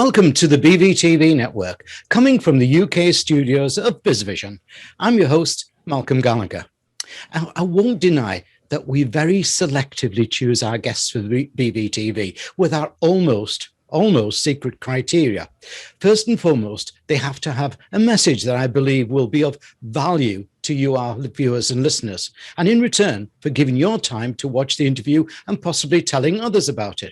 Welcome to the BVTV network, coming from the UK studios of BizVision. I'm your host, Malcolm Gallagher. I won't deny that we very selectively choose our guests for BVTV with our almost secret criteria. First and foremost, they have to have a message that I believe will be of value to you, our viewers and listeners, and in return for giving your time to watch the interview and possibly telling others about it.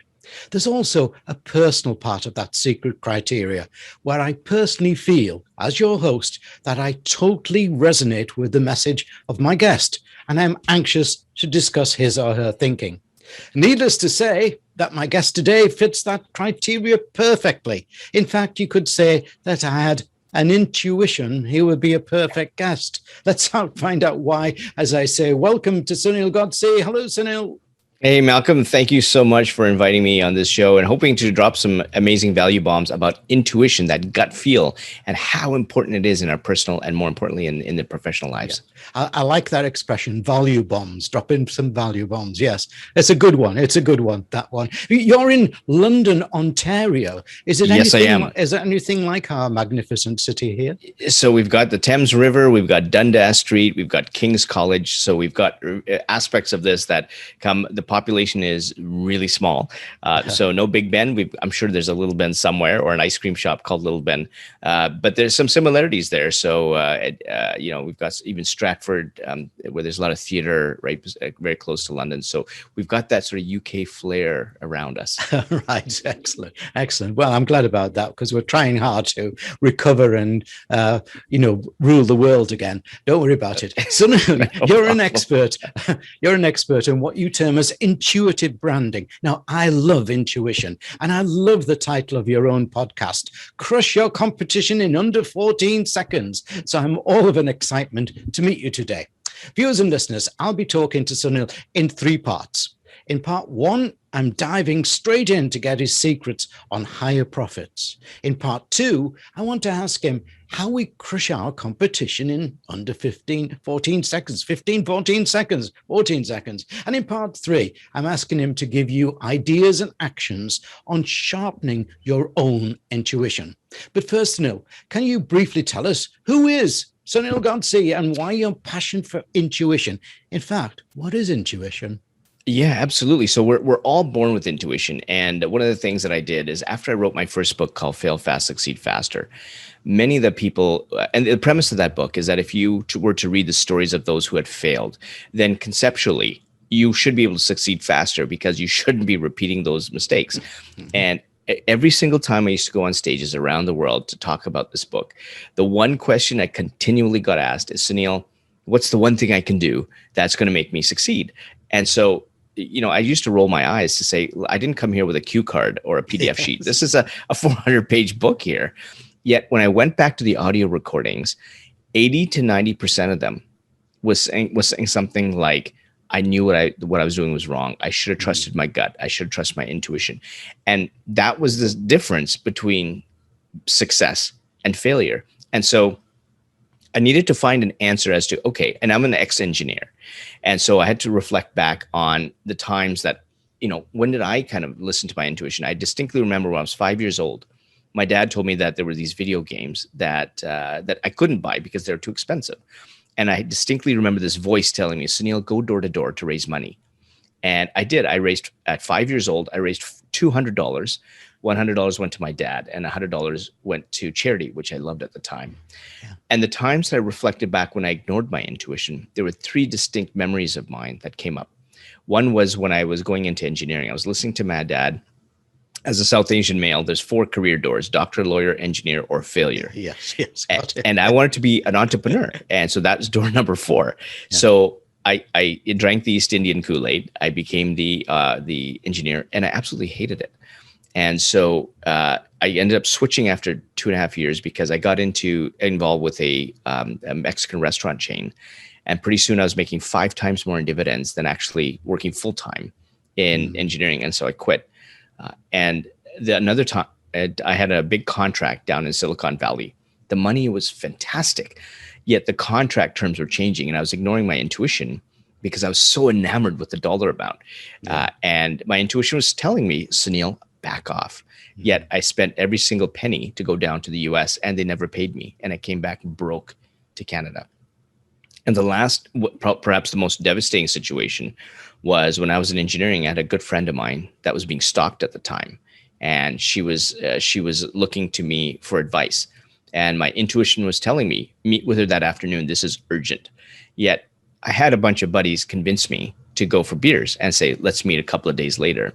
There's also a personal part of that secret criteria where I personally feel, as your host, that I totally resonate with the message of my guest, and I'm anxious to discuss his or her thinking. Needless to say that my guest today fits that criteria perfectly. In fact, you could say that I had an intuition he would be a perfect guest. Let's find out why, as I say. Welcome to Sunil Godse. Hello, Sunil. Hey, Malcolm, thank you so much for inviting me on this show and hoping to drop some amazing value bombs about intuition, that gut feel, and how important it is in our personal and more importantly in the professional lives. Yeah. I like that expression, value bombs, drop in some value bombs. Yes, it's a good one. It's a good one, that one. You're in London, Ontario. Yes, I am. Is it anything like our magnificent city here? So we've got the Thames River, we've got Dundas Street, we've got King's College. So we've got aspects of this that come, the population is really small. So no Big Ben. I'm sure there's a Little Ben somewhere or an ice cream shop called Little Ben. But there's some similarities there. So, we've got even Stratford, where there's a lot of theater, right, very close to London. So we've got that sort of UK flair around us. Right. Excellent. Well, I'm glad about that because we're trying hard to recover and, rule the world again. Don't worry about it. So you're an expert. You're an expert in what you term as intuitive branding. Now, I love intuition, and I love the title of your own podcast, Crush Your Competition in Under 14 Seconds. So I'm all of an excitement to meet you today. Viewers and listeners, I'll be talking to Sunil in three parts. In part one, I'm diving straight in to get his secrets on higher profits. In part two, I want to ask him how we crush our competition in under 14 seconds. And in part three, I'm asking him to give you ideas and actions on sharpening your own intuition. But first, Sunil, can you briefly tell us who is Sunil Godse and why your passion for intuition? In fact, what is intuition? Yeah, absolutely. So we're all born with intuition. And one of the things that I did is after I wrote my first book called Fail Fast, Succeed Faster, many of the people, and the premise of that book is that if you were to read the stories of those who had failed, then conceptually, you should be able to succeed faster because you shouldn't be repeating those mistakes. And every single time I used to go on stages around the world to talk about this book, the one question I continually got asked is, Sunil, what's the one thing I can do that's going to make me succeed? And so I used to roll my eyes to say, I didn't come here with a cue card or a PDF sheet. This is a 400-page book here. Yet when I went back to the audio recordings, 80 to 90% of them was saying something like, I knew what I was doing was wrong. I should have trusted my gut. I should have trusted my intuition. And that was the difference between success and failure. And so I needed to find an answer as to, okay, and I'm an ex-engineer. And so I had to reflect back on the times that, when did I kind of listen to my intuition? I distinctly remember when I was 5 years old, my dad told me that there were these video games that I couldn't buy because they're too expensive. And I distinctly remember this voice telling me, Sunil, go door to door to raise money. And I did. I raised, at 5 years old, I raised $200. $100 went to my dad and $100 went to charity, which I loved at the time. Yeah. And the times that I reflected back when I ignored my intuition, there were three distinct memories of mine that came up. One was when I was going into engineering. I was listening to my dad. As a South Asian male, there's four career doors: doctor, lawyer, engineer, or failure. Yes. And I wanted to be an entrepreneur. And so that was door number 4. Yeah. So I drank the East Indian Kool-Aid. I became the engineer, and I absolutely hated it. And so I ended up switching after 2.5 years because I got involved with a Mexican restaurant chain. And pretty soon I was making 5 times more in dividends than actually working full time in engineering. And so I quit. Another time I had a big contract down in Silicon Valley. The money was fantastic, yet the contract terms were changing, and I was ignoring my intuition because I was so enamored with the dollar amount. And my intuition was telling me, Sunil, back off. Yet I spent every single penny to go down to the US and they never paid me. And I came back broke to Canada. And the last, perhaps the most devastating situation was when I was in engineering. I had a good friend of mine that was being stalked at the time. And she was looking to me for advice. And my intuition was telling me, meet with her that afternoon. This is urgent. Yet I had a bunch of buddies convince me to go for beers and say, let's meet a couple of days later.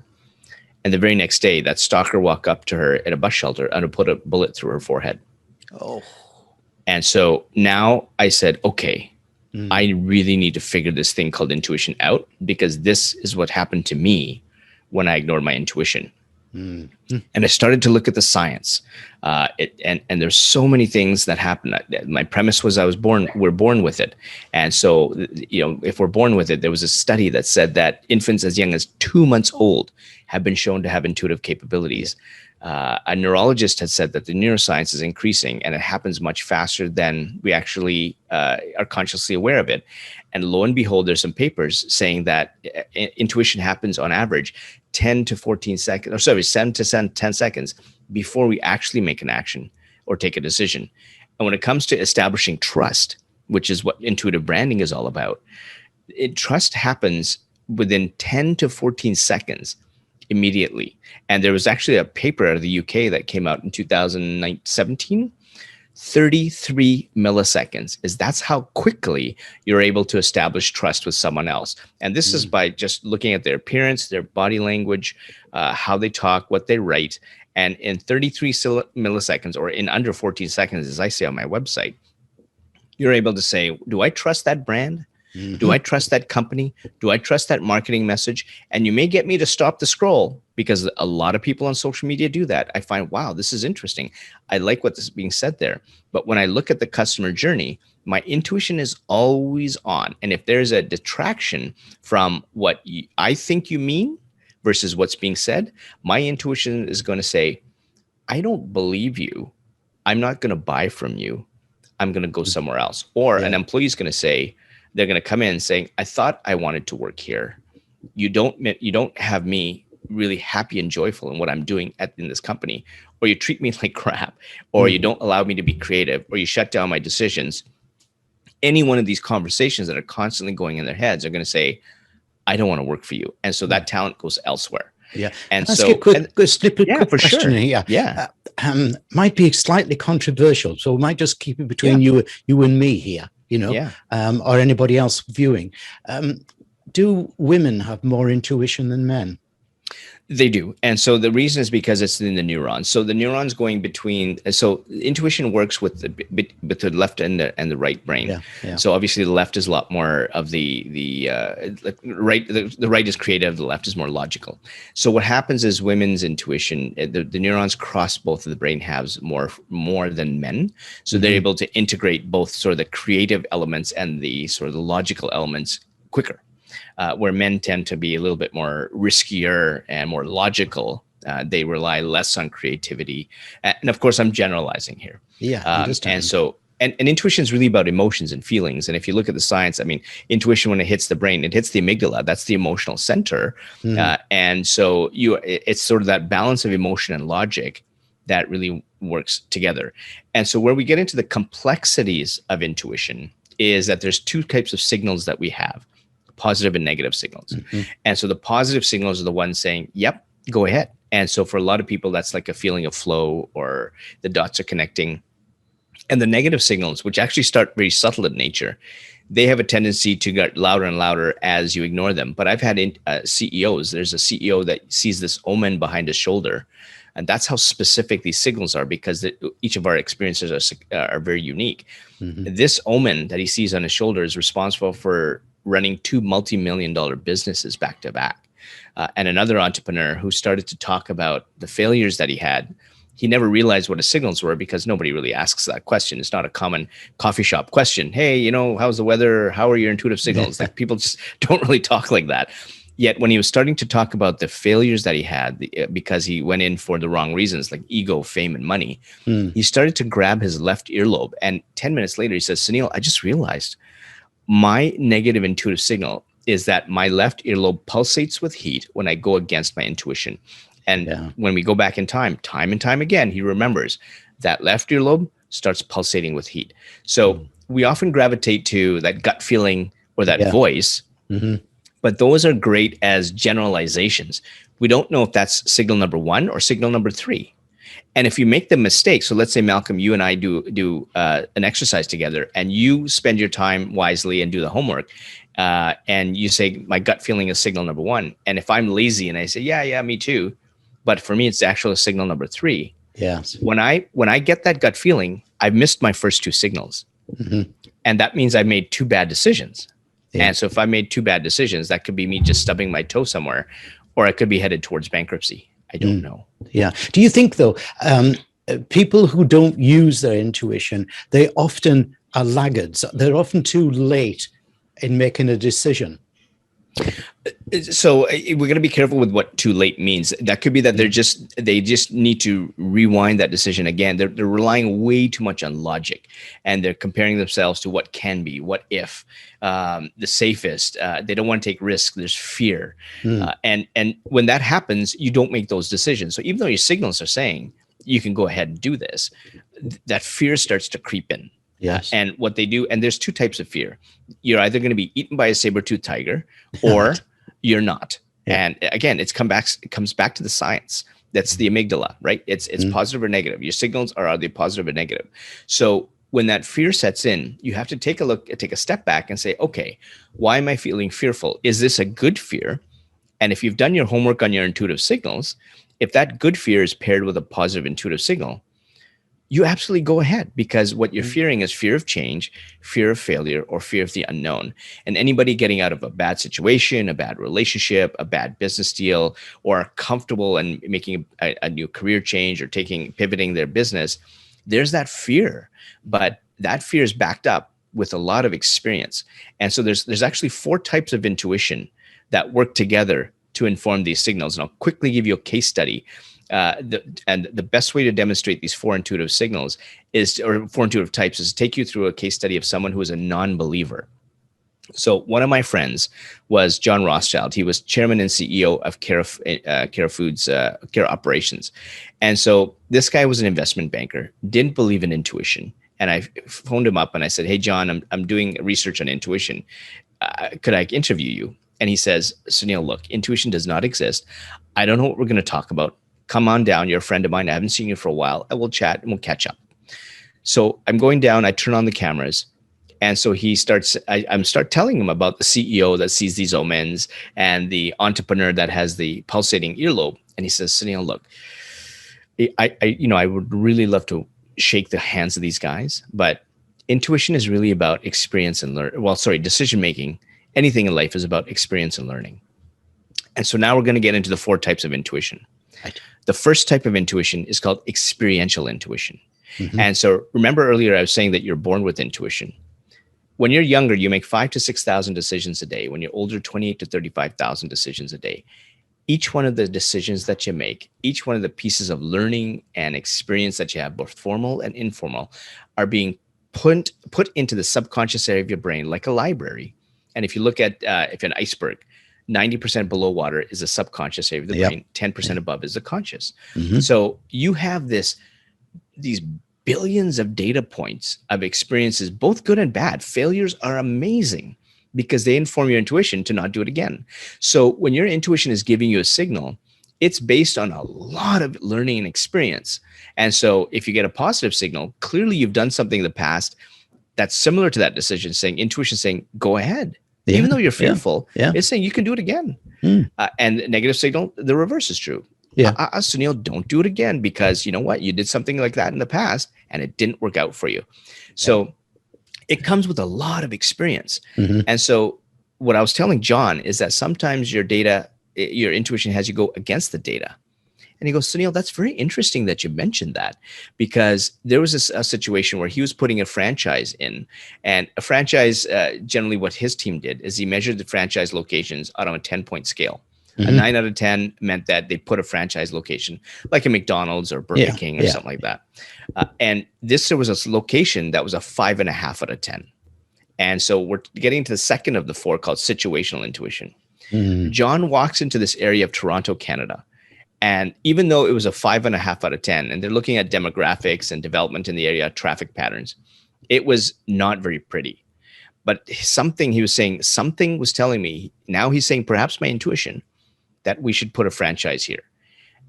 And the very next day, that stalker walked up to her at a bus shelter and put a bullet through her forehead. Oh. And so now I said, okay, I really need to figure this thing called intuition out, because this is what happened to me when I ignored my intuition. And I started to look at the science, and there's so many things that happen. My premise was we're born with it. And so, if we're born with it, there was a study that said that infants as young as 2 months old have been shown to have intuitive capabilities. A neurologist had said that the neuroscience is increasing, and it happens much faster than we actually are consciously aware of it. And lo and behold, there's some papers saying that intuition happens on average 10 to 14 seconds, or sorry, 7 to 10 seconds before we actually make an action or take a decision. And when it comes to establishing trust, which is what intuitive branding is all about, trust happens within 10 to 14 seconds immediately. And there was actually a paper out of the UK that came out in 2017. 33 milliseconds that's how quickly you're able to establish trust with someone else. And this is by just looking at their appearance, their body language, how they talk, what they write. And in 33 milliseconds, or in under 14 seconds, as I say on my website, you're able to say, do I trust that brand? Do I trust that company? Do I trust that marketing message? And you may get me to stop the scroll, because a lot of people on social media do that. I find, wow, this is interesting. I like what's being said there. But when I look at the customer journey, my intuition is always on. And if there's a detraction from what I think you mean versus what's being said, my intuition is going to say, I don't believe you. I'm not going to buy from you. I'm going to go somewhere else. Or an employee is going to say, they're going to come in saying, I thought I wanted to work here. You don't have me really happy and joyful in what I'm doing in this company, or you treat me like crap, or you don't allow me to be creative, or you shut down my decisions. Any one of these conversations that are constantly going in their heads are going to say, I don't want to work for you. And so that talent goes elsewhere. Yeah. And Ask so you a quick question sure. here. Yeah. Might be slightly controversial, so we might just keep it between you and me here, or anybody else viewing. Do women have more intuition than men? They do. And so the reason is because it's in the neurons. So the neurons going between, so intuition works with the left and the right brain. Yeah. So obviously the left is a lot more of the right. The right is creative. The left is more logical. So what happens is women's intuition, the neurons cross both of the brain halves more than men. So they're able to integrate both sort of the creative elements and the sort of the logical elements quicker. Where men tend to be a little bit more riskier and more logical. They rely less on creativity. And of course, I'm generalizing here. Yeah, I understand. And so, and intuition is really about emotions and feelings. And if you look at the science, I mean, intuition, when it hits the brain, it hits the amygdala. That's the emotional center. And so it's sort of that balance of emotion and logic that really works together. And so where we get into the complexities of intuition is that there's two types of signals that we have: positive and negative signals. And so the positive signals are the ones saying, yep, go ahead. And so for a lot of people, that's like a feeling of flow, or the dots are connecting. And the negative signals, which actually start very subtle in nature, they have a tendency to get louder and louder as you ignore them. But I've had CEOs, there's a CEO that sees this omen behind his shoulder. And that's how specific these signals are, because each of our experiences are very unique. This omen that he sees on his shoulder is responsible for running 2 multi-million-dollar businesses back to back. And another entrepreneur who started to talk about the failures that he had, he never realized what his signals were, because nobody really asks that question. It's not a common coffee shop question. Hey, how's the weather? How are your intuitive signals? Like, people just don't really talk like that. Yet when he was starting to talk about the failures that he had, because he went in for the wrong reasons, like ego, fame, and money, he started to grab his left earlobe. And 10 minutes later, he says, Sunil, I just realized my negative intuitive signal is that my left earlobe pulsates with heat when I go against my intuition. And when we go back in time and time again, he remembers that left earlobe starts pulsating with heat. So we often gravitate to that gut feeling or that voice, but those are great as generalizations. We don't know if that's signal number 1 or signal number 3. And if you make the mistake, so let's say, Malcolm, you and I do an exercise together, and you spend your time wisely and do the homework, and you say, my gut feeling is signal number 1. And if I'm lazy and I say, yeah, me too, but for me, it's actually signal number 3. Yes. When I get that gut feeling, I've missed my first 2 signals. And that means I made 2 bad decisions. Yeah. And so if I made 2 bad decisions, that could be me just stubbing my toe somewhere, or I could be headed towards bankruptcy. I don't know. Yeah. Do you think, though, people who don't use their intuition, they often are laggards. They're often too late in making a decision. So we're going to be careful with what too late means. That could be that they just need to rewind that decision again. They're relying way too much on logic, and they're comparing themselves to what can be, what if, the safest. They don't want to take risks. There's fear, and when that happens, you don't make those decisions. So even though your signals are saying you can go ahead and do this, that fear starts to creep in. Yes. And what they do, and there's 2 types of fear. You're either going to be eaten by a saber-toothed tiger, or you're not. Yeah. And again, it comes back to the science. That's the amygdala, right? It's positive or negative. Your signals are they positive or negative? So when that fear sets in, you have to take a step back and say, okay, why am I feeling fearful? Is this a good fear? And if you've done your homework on your intuitive signals, if that good fear is paired with a positive intuitive signal, you absolutely go ahead, because what you're fearing is fear of change, fear of failure, or fear of the unknown. And anybody getting out of a bad situation, a bad relationship, a bad business deal, or comfortable and making a new career change or pivoting their business, there's that fear. But that fear is backed up with a lot of experience. And so there's actually 4 types of intuition that work together to inform these signals. And I'll quickly give you a case study. The best way to demonstrate these 4 intuitive signals or 4 intuitive types is to take you through a case study of someone who is a non-believer. So one of my friends was John Rothschild. He was chairman and CEO of Care Foods, Care Operations. And so this guy was an investment banker, didn't believe in intuition. And I phoned him up and I said, hey, John, I'm doing research on intuition. Could I interview you? And he says, Sunil, look, intuition does not exist. I don't know what we're going to talk about. Come on down. You're a friend of mine. I haven't seen you for a while. I will chat and we'll catch up. So I'm going down. I turn on the cameras. And so he starts, I'm start telling him about the CEO that sees these omens and the entrepreneur that has the pulsating earlobe. And he says, Sunil, look, I would really love to shake the hands of these guys, but intuition is really about experience and decision-making. Anything in life is about experience and learning. And so now we're going to get into the 4 types of intuition. Right. The first type of intuition is called experiential intuition. And so remember earlier, I was saying that you're born with intuition. When you're younger, you make 5,000 to 6,000 decisions a day. When you're older, 28,000 to 35,000 decisions a day. Each one of the decisions that you make, each one of the pieces of learning and experience that you have, both formal and informal, are being put into the subconscious area of your brain like a library. And if you look at if an iceberg, 90% below water is the subconscious area of the brain, 10% above is the conscious. So you have these billions of data points of experiences, both good and bad. Failures are amazing because they inform your intuition to not do it again. So when your intuition is giving you a signal, it's based on a lot of learning and experience. And so if you get a positive signal, clearly you've done something in the past that's similar to that decision, intuition saying, go ahead. Yeah, even though you're fearful, it's saying you can do it again. And negative signal, the reverse is true. Sunil, don't do it again, because you know what? You did something like that in the past and it didn't work out for you. So it comes with a lot of experience. And so what I was telling John is that sometimes your intuition has you go against the data. And he goes, Sunil, that's very interesting that you mentioned that, because there was a situation where he was putting a franchise in, and a franchise, generally what his team did is he measured the franchise locations out on a 10-point scale. A 9 out of 10 meant that they put a franchise location like a McDonald's or Burger King or something like that. And there was a location that was a 5.5 out of 10. And so we're getting to the second of the four, called situational intuition. Mm. John walks into this area of Toronto, Canada. And even though it was a 5.5 out of 10, and they're looking at demographics and development in the area, traffic patterns, it was not very pretty. But something he was saying, something was telling me, now he's saying, perhaps my intuition, that we should put a franchise here.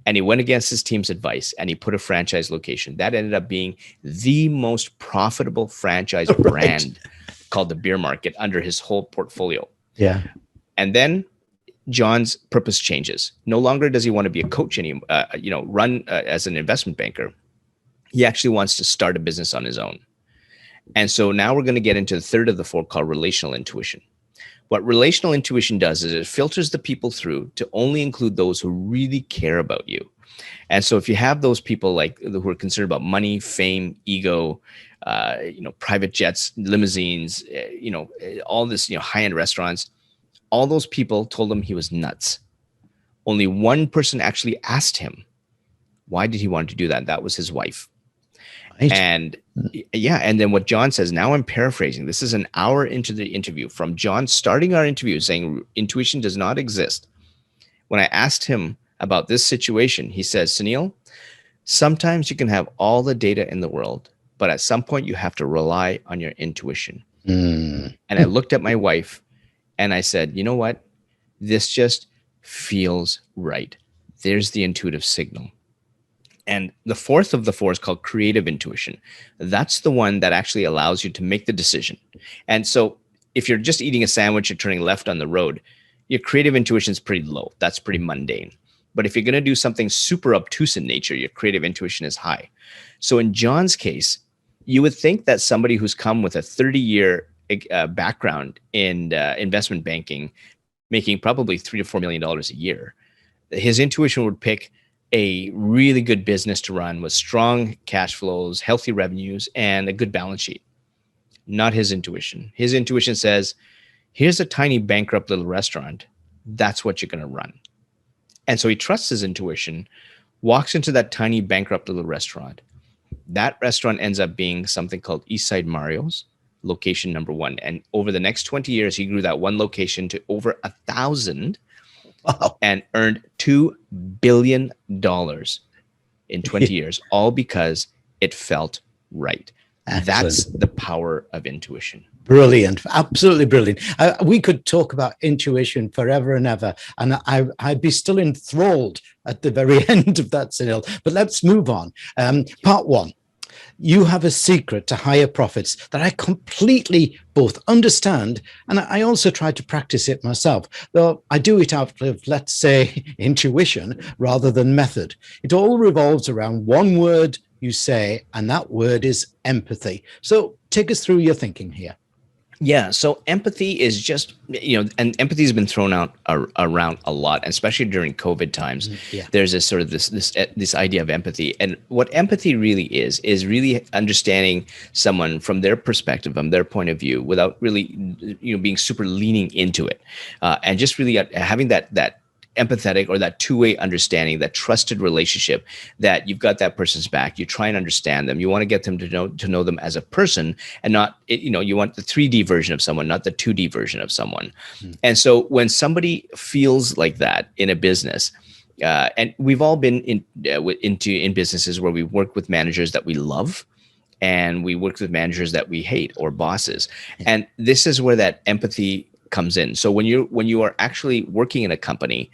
And he went against his team's advice and he put a franchise location. That ended up being the most profitable franchise brand called the Beer Market under his whole portfolio. Yeah. And then John's purpose changes. No longer does he want to be a coach anymore, run as an investment banker. He actually wants to start a business on his own. And so now we're going to get into the third of the four, called relational intuition. What relational intuition does is it filters the people through to only include those who really care about you. And so if you have those people like who are concerned about money, fame, ego, private jets, limousines, all this, high-end restaurants, all those people told him he was nuts. Only one person actually asked him, why did he want to do that? That was his wife. Right. And then what John says, now I'm paraphrasing, this is an hour into the interview, from John starting our interview saying intuition does not exist. When I asked him about this situation, he says, Sunil, sometimes you can have all the data in the world, but at some point you have to rely on your intuition. And I looked at my wife and I said, you know what? This just feels right. There's the intuitive signal. And the fourth of the four is called creative intuition. That's the one that actually allows you to make the decision. And so if you're just eating a sandwich or turning left on the road, your creative intuition is pretty low. That's pretty mundane. But if you're going to do something super obtuse in nature, your creative intuition is high. So in John's case, you would think that somebody who's come with a 30-year background in investment banking, making probably $3 to $4 million a year, his intuition would pick a really good business to run with strong cash flows, healthy revenues, and a good balance sheet. Not his intuition. His intuition says, here's a tiny bankrupt little restaurant. That's what you're going to run. And so he trusts his intuition, walks into that tiny bankrupt little restaurant. That restaurant ends up being something called Eastside Mario's, location number 1. And over the next 20 years, he grew that one location to over 1,000. Wow. And earned $2 billion in 20 years, all because it felt right. Excellent. That's the power of intuition. Brilliant. Absolutely brilliant. We could talk about intuition forever and ever, and I'd be still enthralled at the very end of that, Sunil. But let's move on. Part 1. You have a secret to higher profits that I completely both understand, and I also try to practice it myself, though I do it out of, let's say, intuition rather than method. It all revolves around one word you say, and that word is empathy. So take us through your thinking here. Yeah. So empathy is just, and empathy has been thrown out around a lot, especially during COVID times. Yeah. There's this sort of this idea of empathy. And what empathy really is really understanding someone from their perspective, from their point of view, without really, being super leaning into it. And just really having that empathetic or that two-way understanding, that trusted relationship, that you've got that person's back. You try and understand them. You want to get them to know them as a person, and not, you want the 3D version of someone, not the 2D version of someone. And so when somebody feels like that in a business, and we've all been in businesses where we work with managers that we love, and we work with managers that we hate, or bosses. And this is where that empathy comes in. So when you are actually working in a company,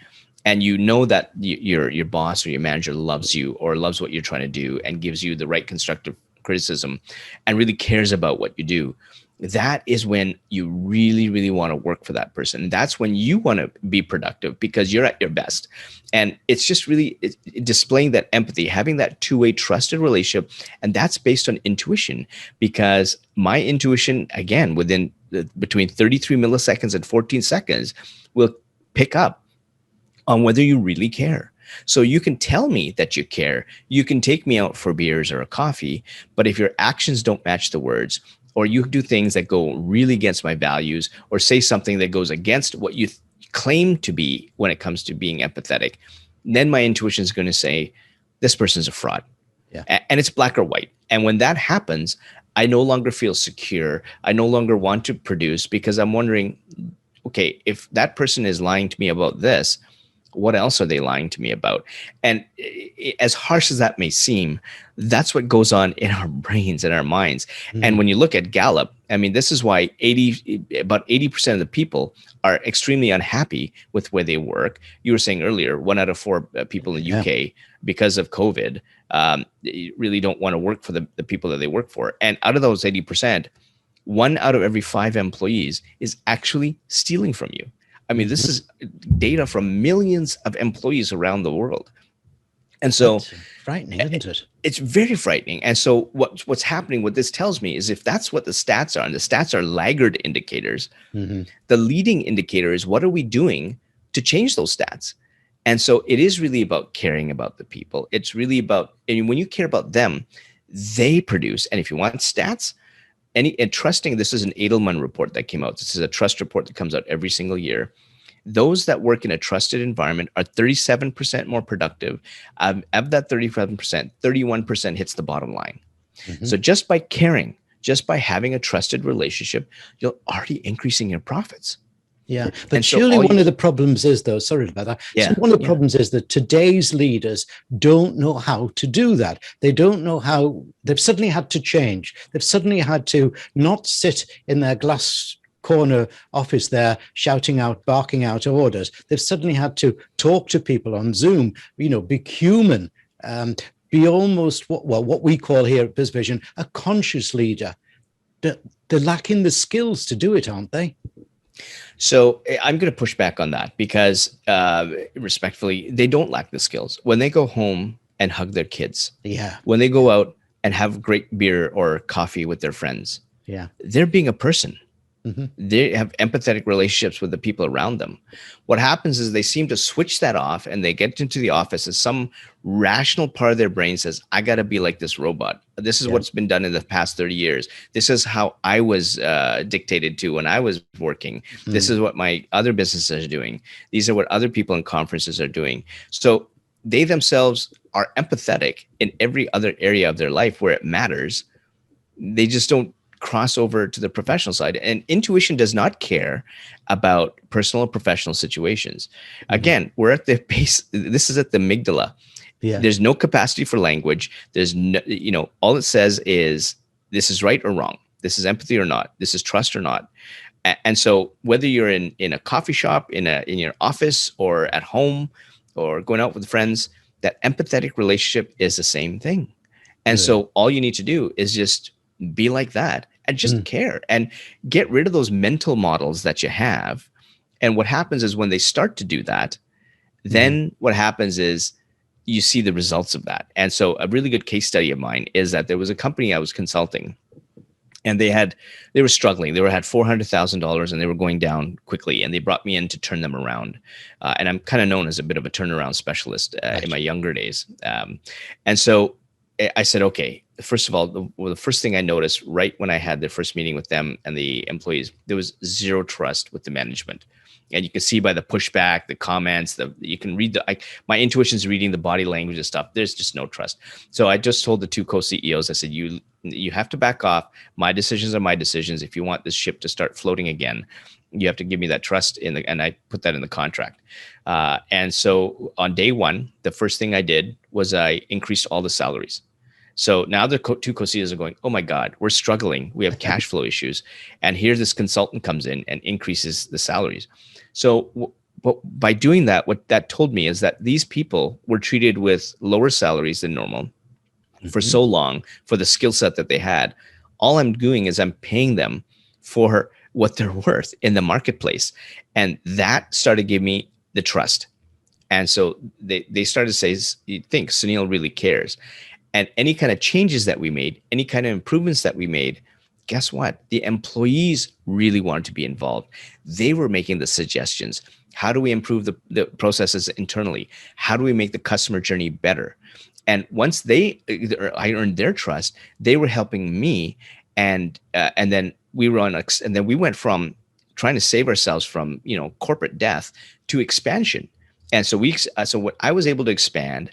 and you know that your boss or your manager loves you, or loves what you're trying to do, and gives you the right constructive criticism, and really cares about what you do, that is when you really, really want to work for that person. That's when you want to be productive, because you're at your best. And it's just really displaying that empathy, having that two-way trusted relationship. And that's based on intuition, because my intuition, again, between 33 milliseconds and 14 seconds, will pick up on whether you really care. So you can tell me that you care. You can take me out for beers or a coffee, but if your actions don't match the words, or you do things that go really against my values, or say something that goes against what you claim to be when it comes to being empathetic, then my intuition is going to say, this person's a fraud. Yeah. And it's black or white. And when that happens, I no longer feel secure. I no longer want to produce because I'm wondering, okay, if that person is lying to me about this, what else are they lying to me about? And as harsh as that may seem, that's what goes on in our brains and our minds. And when you look at Gallup, I mean, this is why about 80% of the people are extremely unhappy with where they work. You were saying earlier, 1 out of 4 people in the UK, because of COVID, really don't want to work for the people that they work for. And out of those 80%, 1 out of every 5 employees is actually stealing from you. I mean, this is data from millions of employees around the world. And so that's frightening, isn't it? It's very frightening. And so what's happening, what this tells me is if that's what the stats are, and the stats are laggard indicators, the leading indicator is what are we doing to change those stats? And so it is really about caring about the people. It's really about, and when you care about them, they produce. And if you want stats, and trusting, this is an Edelman report that came out. This is a trust report that comes out every single year. Those that work in a trusted environment are 37% more productive. Of that 37%, 31% hits the bottom line. So just by caring, just by having a trusted relationship, you're already increasing your profits. Yeah, but surely one of the problems is, though, sorry about that. Yeah, so one of the problems is that today's leaders don't know how to do that. They don't know how. They've suddenly had to change. They've suddenly had to not sit in their glass corner office there shouting out, barking out orders. They've suddenly had to talk to people on Zoom, be human, be almost what we call here at BizVision a conscious leader. They're lacking the skills to do it, aren't they? So I'm going to push back on that because respectfully, they don't lack the skills. When they go home and hug their kids, when they go out and have great beer or coffee with their friends, they're being a person. They have empathetic relationships with the people around them. What happens is they seem to switch that off and they get into the office and some rational part of their brain says, I got to be like this robot. This is what's been done in the past 30 years. This is how I was dictated to when I was working. This is what my other businesses are doing. These are what other people in conferences are doing. So they themselves are empathetic in every other area of their life where it matters. They just don't cross over to the professional side. And intuition does not care about personal or professional situations. Again, we're at the base. This is at the amygdala. There's no capacity for language. There's no, all it says is this is right or wrong. This is empathy or not. This is trust or not. And so whether you're in a coffee shop, in your office, or at home, or going out with friends, that empathetic relationship is the same thing. And so all you need to do is just be like that and just care and get rid of those mental models that you have. And what happens is when they start to do that, then what happens is you see the results of that. And so a really good case study of mine is that there was a company I was consulting and they were struggling. They had $400,000 and they were going down quickly, and they brought me in to turn them around. And I'm kind of known as a bit of a turnaround specialist in my younger days. And so I said, okay, first of all, the first thing I noticed right when I had the first meeting with them and the employees, there was zero trust with the management. And you can see by the pushback, the comments, you can read my intuition's reading the body language and stuff. There's just no trust. So I just told the 2 co-CEOs, I said, you have to back off. My decisions are my decisions. If you want this ship to start floating again, you have to give me that trust and I put that in the contract. And so on day 1, the first thing I did was I increased all the salaries. So now the 2 co-CEOs are going, oh my God, we're struggling. We have cash flow issues. And here this consultant comes in and increases the salaries. So by doing that, what that told me is that these people were treated with lower salaries than normal for so long for the skill set that they had. All I'm doing is I'm paying them for what they're worth in the marketplace. And that started to give me the trust. And so they started to say, you think Sunil really cares. And any kind of changes that we made, any kind of improvements that we made, guess what? The employees really wanted to be involved. They were making the suggestions. How do we improve the processes internally? How do we make the customer journey better? And once I earned their trust, they were helping me. And then we went from trying to save ourselves from corporate death to expansion. And so what I was able to expand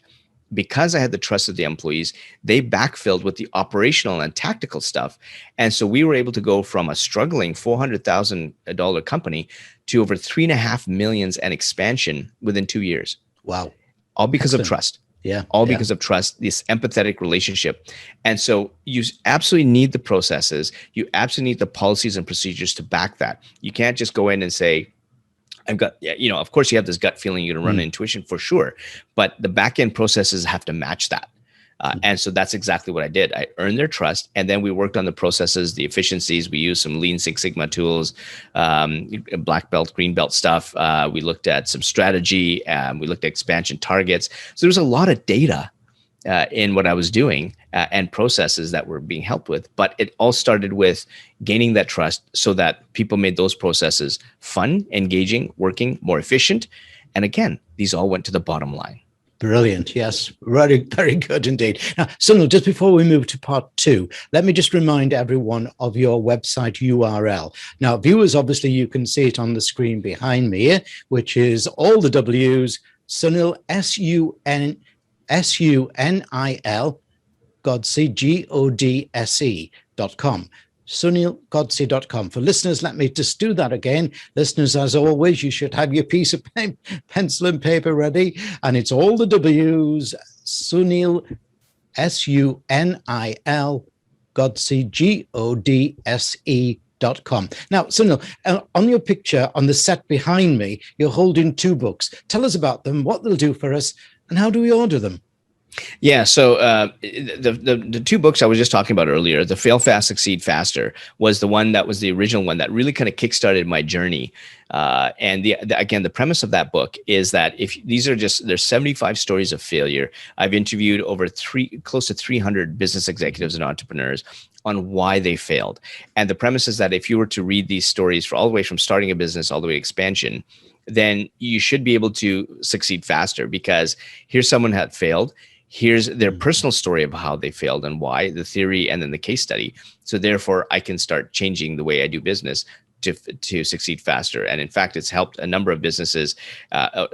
because I had the trust of the employees, they backfilled with the operational and tactical stuff. And so we were able to go from a struggling $400,000 company to over 3.5 million and expansion within 2 years. Wow. All because of Excellent. trust. Yeah. All Yeah. because of trust, this empathetic relationship. And so you absolutely need the processes. You absolutely need the policies and procedures to back that. You can't just go in and say, I've got, of course you have this gut feeling, you're going to run intuition for sure, but the back end processes have to match that. And so that's exactly what I did. I earned their trust, and then we worked on the processes, the efficiencies. We used some Lean Six Sigma tools, black belt, green belt stuff. We looked at some strategy. We looked at expansion targets. So there was a lot of data in what I was doing and processes that were being helped with. But it all started with gaining that trust so that people made those processes fun, engaging, working, more efficient. And again, these all went to the bottom line. Brilliant. Yes, very, very good indeed. Now, Sunil, just before we move to part 2, let me just remind everyone of your website URL. Now, viewers, obviously, you can see it on the screen behind me, which is all the W's, Sunil, SUNIL, Godse, GODSE.com. SunilGodse.com. For listeners, let me just do that again. Listeners, as always, you should have your piece of pencil and paper ready. And it's all the W's, Sunil, SUNIL, Godse, GODSE.com. Now, Sunil, on your picture on the set behind me, you're holding 2 books. Tell us about them, what they'll do for us, and how do we order them? Yeah. So the 2 books I was just talking about earlier, the Fail Fast, Succeed Faster, was the one that was the original one that really kind of kickstarted my journey. And again, the premise of that book is that there's 75 stories of failure. I've interviewed over close to 300 business executives and entrepreneurs on why they failed. And the premise is that if you were to read these stories for all the way from starting a business all the way to expansion, then you should be able to succeed faster, because here's someone that failed. Here's their personal story of how they failed and why, the theory, and then the case study. So therefore, I can start changing the way I do business to succeed faster. And in fact, it's helped a number of businesses,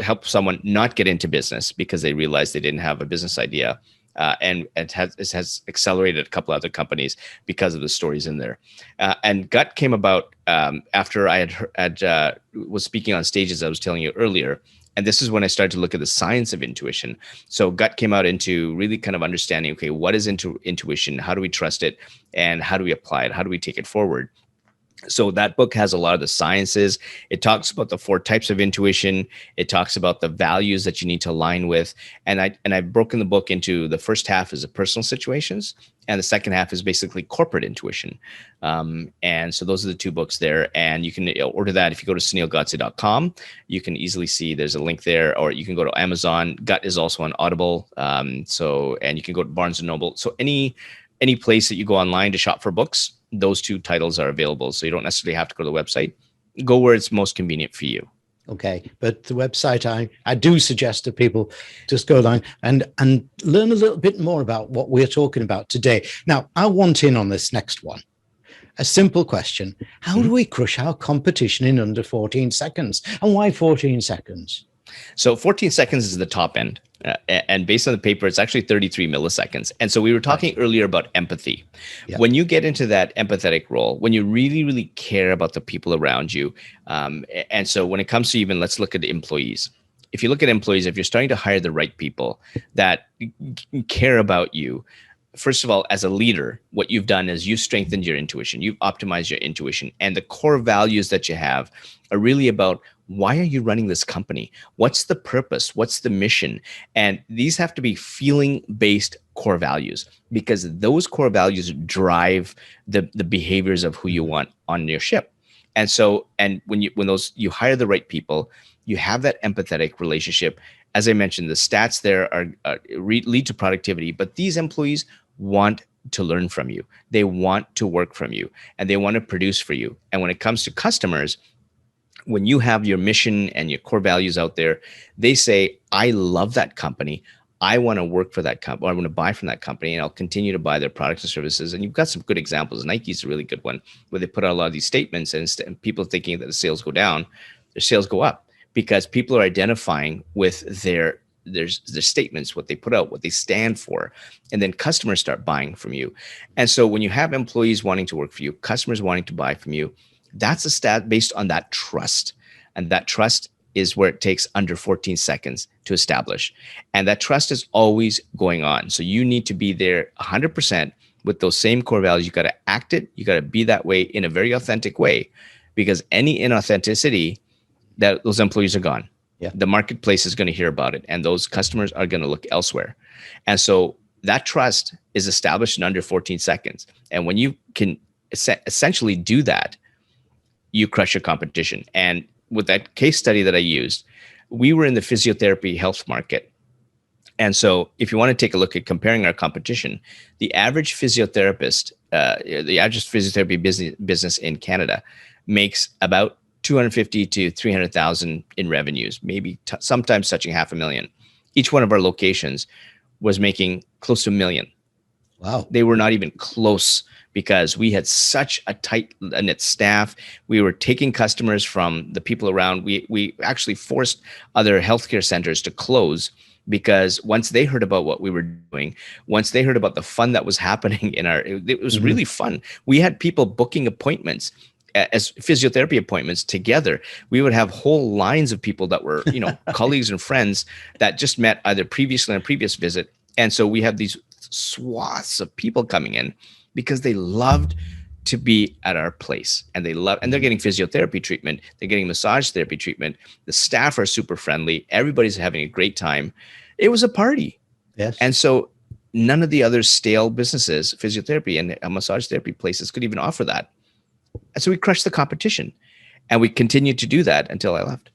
help someone not get into business because they realized they didn't have a business idea. And it has accelerated a couple other companies because of the stories in there. And Gut came about after I was speaking on stages I was telling you earlier. And this is when I started to look at the science of intuition. So Gut came out into really kind of understanding, okay, what is intuition? How do we trust it? And how do we apply it? How do we take it forward? So that book has a lot of the sciences. It talks about the 4 types of intuition. It talks about the values that you need to align with. And I've broken the book into, the first half is the personal situations, and the second half is basically corporate intuition. And so those are the 2 books there. And you can order that if you go to sunilgodse.com. You can easily see there's a link there, or you can go to Amazon. Gut is also on Audible. And you can go to Barnes and Noble. So any place that you go online to shop for books, those 2 titles are available. So you don't necessarily have to go to the website. Go where it's most convenient for you. Okay. But the website, I do suggest to people just go down and learn a little bit more about what we're talking about today. Now, I want in on this next one. A simple question. How do we crush our competition in under 14 seconds? And why 14 seconds? So 14 seconds is the top end. And based on the paper, it's actually 33 milliseconds. And so we were talking earlier about empathy. Yep. When you get into that empathetic role, when you really, really care about the people around you. And so when it comes to even, let's look at the employees. If you look at employees, if you're starting to hire the right people that care about you, first of all, as a leader, what you've done is you've strengthened your intuition. You've optimized your intuition. And the core values that you have are really about, why are you running this company? What's the purpose? What's the mission? And these have to be feeling-based core values, because those core values drive the behaviors of who you want on your ship. And so, and when you hire the right people, you have that empathetic relationship. As I mentioned, the stats there lead to productivity, but these employees want to learn from you. They want to work from you, and they want to produce for you. And when it comes to customers, when you have your mission and your core values out there, they say, I love that company. I want to work for that company. I want to buy from that company, and I'll continue to buy their products and services. And you've got some good examples. Nike's a really good one, where they put out a lot of these statements, and people thinking that the sales go down, their sales go up, because people are identifying with their their statements, what they put out, what they stand for, and then customers start buying from you. And so when you have employees wanting to work for you, customers wanting to buy from you, that's a stat based on that trust. And that trust is where it takes under 14 seconds to establish. And that trust is always going on. So you need to be there 100% with those same core values. You got to act it. You got to be that way in a very authentic way, because any inauthenticity, that those employees are gone. Yeah. The marketplace is going to hear about it, and those customers are going to look elsewhere. And so that trust is established in under 14 seconds. And when you can essentially do that, you crush your competition. And with that case study that I used, we were in the physiotherapy health market. And so if you want to take a look at comparing our competition, the average physiotherapist, the average physiotherapy business in Canada makes about 250 to 300,000 in revenues, maybe sometimes touching $500,000. Each one of our locations was making close to $1 million. Wow. They were not even close, because we had such a tight-knit staff. We were taking customers from the people around. We actually forced other healthcare centers to close, because once they heard about what we were doing, once they heard about the fun that was happening it was really fun. We had people booking appointments as physiotherapy appointments together. We would have whole lines of people that were, colleagues and friends that just met either previously on a previous visit. And so we have these swaths of people coming in because they loved to be at our place, and they're getting physiotherapy treatment. They're getting massage therapy treatment. The staff are super friendly. Everybody's having a great time. It was a party. Yes. And so none of the other stale businesses, physiotherapy and massage therapy places, could even offer that. And so we crushed the competition, and we continued to do that until I left.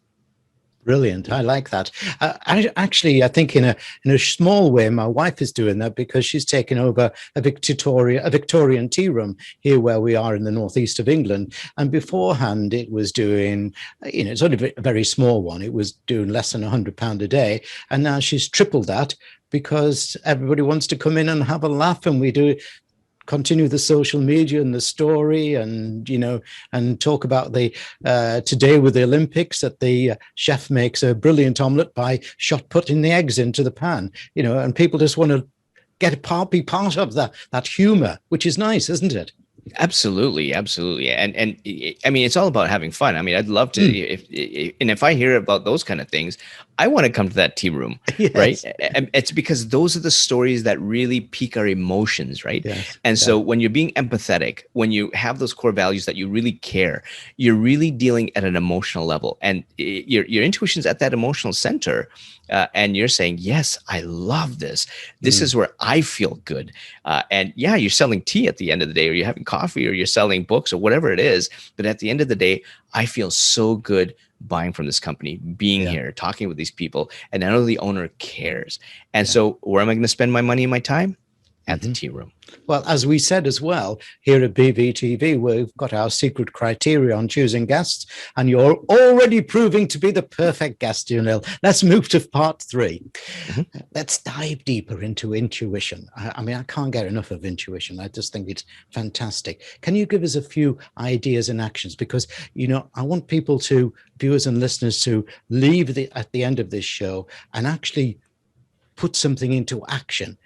Brilliant. I like that. I think in a small way, my wife is doing that, because she's taken over a Victorian tea room here where we are in the northeast of England. And beforehand, it was doing, it's only a very small one. It was doing less than £100 a day. And now she's tripled that, because everybody wants to come in and have a laugh, and we continue the social media and the story, and and talk about the today with the Olympics, that the chef makes a brilliant omelette by shot putting the eggs into the pan, and people just want to be part of that humor, which is nice, isn't it? Absolutely. And I mean, it's all about having fun. I mean, I'd love to, if I hear about those kind of things, I want to come to that tea room, yes. Right? And it's because those are the stories that really pique our emotions, right? Yes. And so when you're being empathetic, when you have those core values that you really care, you're really dealing at an emotional level, and your intuition's at that emotional center. And you're saying, yes, I love this. This is where I feel good. And yeah, you're selling tea at the end of the day, or you're having coffee, or you're selling books, or whatever it is. But at the end of the day, I feel so good buying from this company, being here, talking with these people. And I know the owner cares. And so where am I going to spend my money and my time? At the tea room. Well, as we said as well, here at BVTV, we've got our secret criteria on choosing guests, and you're already proving to be the perfect guest, Sunil. Let's move to part 3. Let's dive deeper into intuition. I mean, I can't get enough of intuition. I just think it's fantastic. Can you give us a few ideas and actions? Because, I want viewers and listeners to leave at the end of this show and actually put something into action.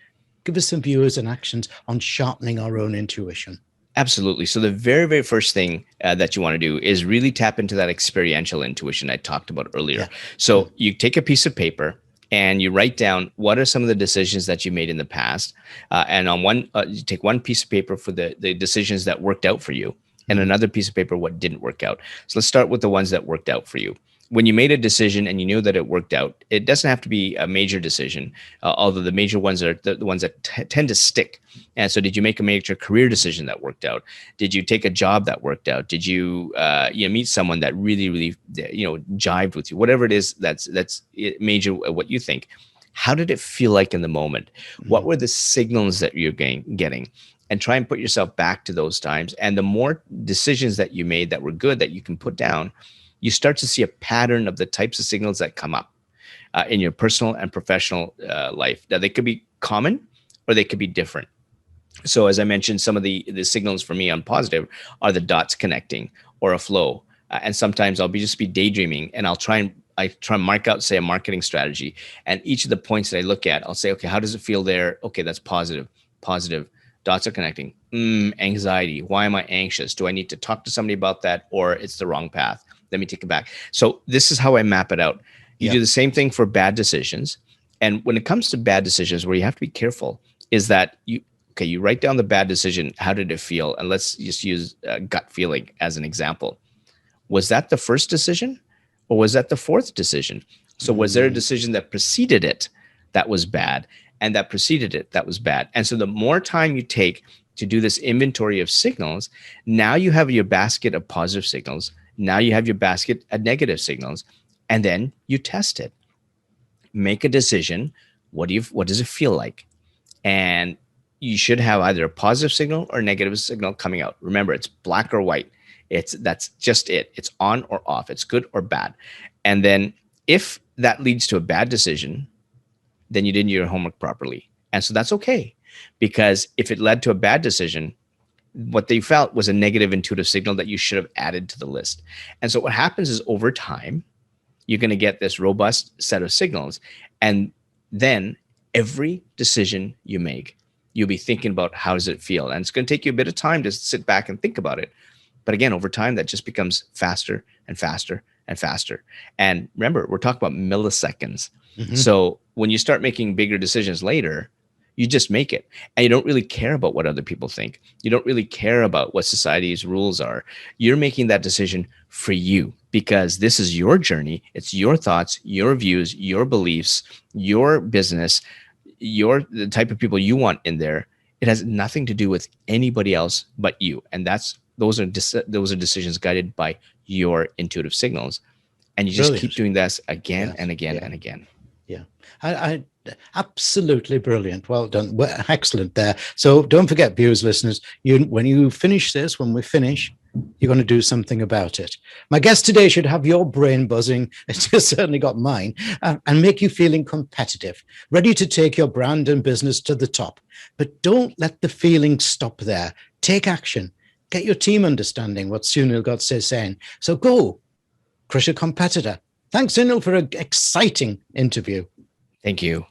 Give us some viewers and actions on sharpening our own intuition. Absolutely. So the very, very first thing that you want to do is really tap into that experiential intuition I talked about earlier. Yeah. So you take a piece of paper and you write down what are some of the decisions that you made in the past. And on you take one piece of paper for the decisions that worked out for you, and another piece of paper what didn't work out. So let's start with the ones that worked out for you. When you made a decision and you knew that it worked out, it doesn't have to be a major decision, although the major ones are the ones that tend to stick. And so did you make a major career decision that worked out? Did you take a job that worked out? Did you meet someone that really, really, jived with you? Whatever it is that's major, what you think. How did it feel like in the moment? What were the signals that you're getting? And try and put yourself back to those times. And the more decisions that you made that were good that you can put down, you start to see a pattern of the types of signals that come up in your personal and professional life. Now, they could be common or they could be different. So as I mentioned, some of the signals for me on positive are the dots connecting or a flow. And sometimes I'll just be daydreaming, and I'll try and I try and mark out, say, a marketing strategy, and each of the points that I look at, I'll say, okay, how does it feel there? Okay, that's positive, positive. Dots are connecting. Anxiety. Why am I anxious? Do I need to talk to somebody about that, or it's the wrong path? Let me take it back. So this is how I map it out. You do the same thing for bad decisions. And when it comes to bad decisions, where you have to be careful is that you write down the bad decision. How did it feel? And let's just use gut feeling as an example. Was that the first decision, or was that the fourth decision? So was there a decision that preceded it that was bad, and that preceded it that was bad? And so the more time you take to do this inventory of signals, now you have your basket of positive signals. Now you have your basket of negative signals, and then you test it. Make a decision. What does it feel like? And you should have either a positive signal or a negative signal coming out. Remember, it's black or white. That's just it. It's on or off. It's good or bad. And then if that leads to a bad decision, then you didn't do your homework properly. And so that's okay, because if it led to a bad decision, what they felt was a negative intuitive signal that you should have added to the list. And so what happens is, over time, you're going to get this robust set of signals. And then every decision you make, you'll be thinking about, how does it feel? And it's going to take you a bit of time to sit back and think about it. But again, over time, that just becomes faster and faster and faster. And remember, we're talking about milliseconds. So when you start making bigger decisions later, you just make it, and you don't really care about what other people think. You don't really care about what society's rules are. You're making that decision for you, because this is your journey. It's your thoughts, your views, your beliefs, your business, the type of people you want in there. It has nothing to do with anybody else but you. And those are decisions guided by your intuitive signals. And you just keep doing this again and again and again. Yeah. I absolutely brilliant. Well done. Well, excellent there. So don't forget, viewers, listeners, when you finish this, when we finish, you're going to do something about it. My guest today should have your brain buzzing. It's just certainly got mine, and make you feeling competitive, ready to take your brand and business to the top. But don't let the feeling stop there. Take action. Get your team understanding what Sunil Godse is saying. So go crush a competitor. Thanks, Sunil, for an exciting interview. Thank you.